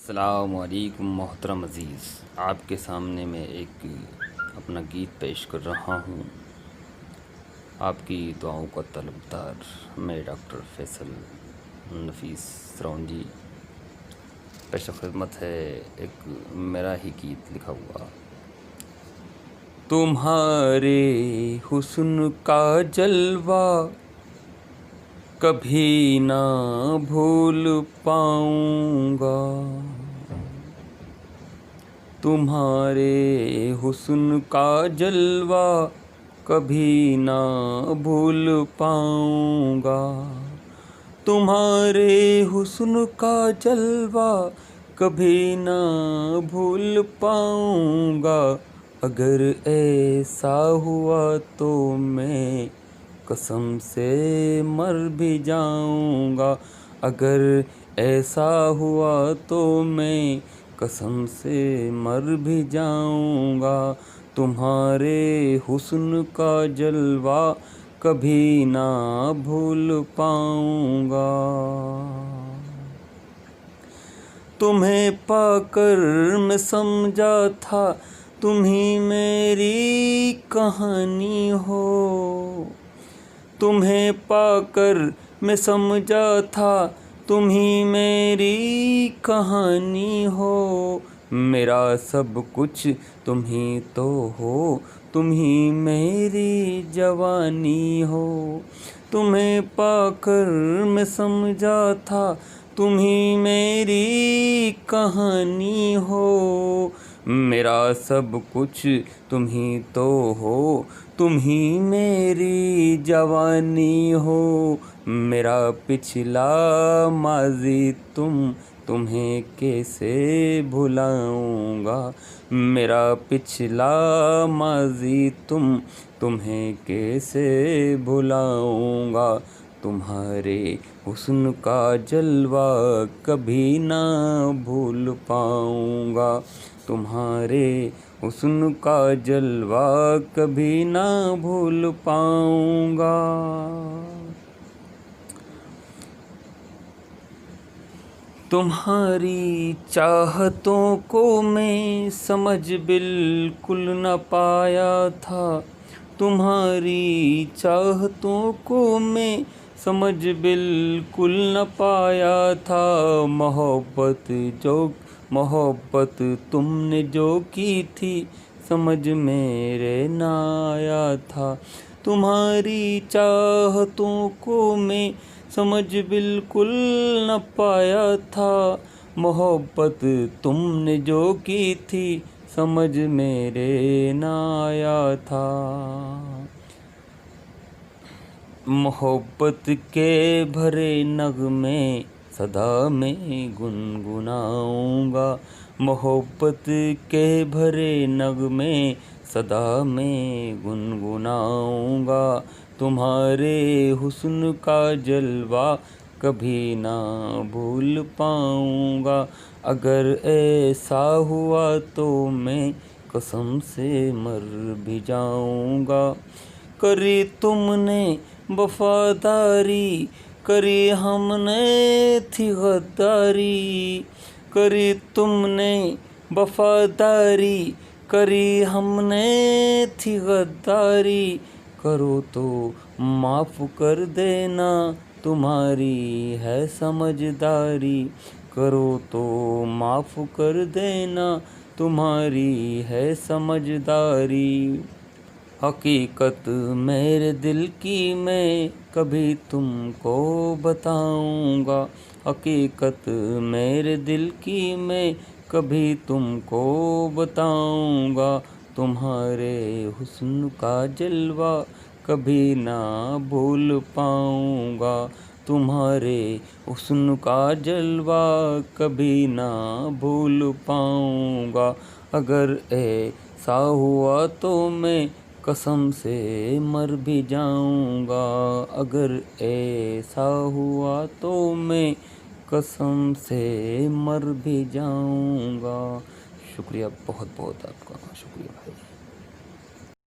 अस्सलामुअलैकुम मोहतरम अज़ीज़, आपके सामने मैं एक अपना गीत पेश कर रहा हूँ। आपकी दुआओं का तलबदार मैं डॉक्टर फैसल नफीस सरौंजी। पेश खिदमत है एक मेरा ही गीत लिखा हुआ। तुम्हारे हुस्न का जलवा कभी ना भूल पाऊँगा, तुम्हारे हुस्न का जलवा कभी ना भूल पाऊँगा, तुम्हारे हुस्न का जलवा कभी ना भूल पाऊँगा। अगर ऐसा हुआ तो मैं कसम से मर भी जाऊँगा, अगर ऐसा हुआ तो मैं कसम से मर भी जाऊँगा। तुम्हारे हुस्न का जलवा कभी ना भूल पाऊँगा। तुम्हें पाकर मैं समझा था तुम ही मेरी कहानी हो, तुम्हें पाकर मैं समझा था तुम ही मेरी कहानी हो। मेरा सब कुछ तुम ही तो हो, तुम ही मेरी जवानी हो। तुम्हें पाकर मैं समझा था तुम ही मेरी कहानी हो। मेरा सब कुछ तुम ही तो हो, तुम ही मेरी जवानी हो। मेरा पिछला माज़ी तुम्हें कैसे भुलाऊँगा, मेरा पिछला माज़ी तुम्हें कैसे भुलाऊँगा। तुम्हारे हुस्न का जलवा कभी ना भूल पाऊँगा, तुम्हारे हुस्न का जलवा कभी ना भूल पाऊँगा। तुम्हारी चाहतों को मैं समझ बिल्कुल न पाया था, तुम्हारी चाहतों को मैं समझ बिल्कुल न पाया था। मोहब्बत तुमने जो की थी समझ मेरे न आया था। तुम्हारी चाहतों को मैं समझ बिल्कुल न पाया था। मोहब्बत तुमने जो की थी समझ मेरे न आया था। मोहब्बत के भरे नगमे सदा मैं गुनगुनाऊँगा, मोहब्बत के भरे नगमे सदा मैं गुनगुनाऊँगा। तुम्हारे हुस्न का जलवा कभी ना भूल पाऊँगा। अगर ऐसा हुआ तो मैं कसम से मर भी जाऊँगा। करी तुमने वफादारी, करी हमने थी गद्दारी, करी तुमने वफादारी, करी हमने थी गद्दारी। करो तो माफ़ कर देना तुम्हारी है समझदारी, करो तो माफ़ कर देना तुम्हारी है समझदारी। हकीकत मेरे दिल की मैं कभी तुमको बताऊंगा, हकीकत मेरे दिल की मैं कभी तुमको बताऊंगा। तुम्हारे हुस्न का जलवा कभी ना भूल पाऊंगा, तुम्हारे हुस्न का जलवा कभी ना भूल पाऊंगा। अगर ऐसा हुआ तो मैं कसम से मर भी जाऊंगा, अगर ऐसा हुआ तो मैं कसम से मर भी जाऊंगा। शुक्रिया, बहुत बहुत आपका शुक्रिया भाई।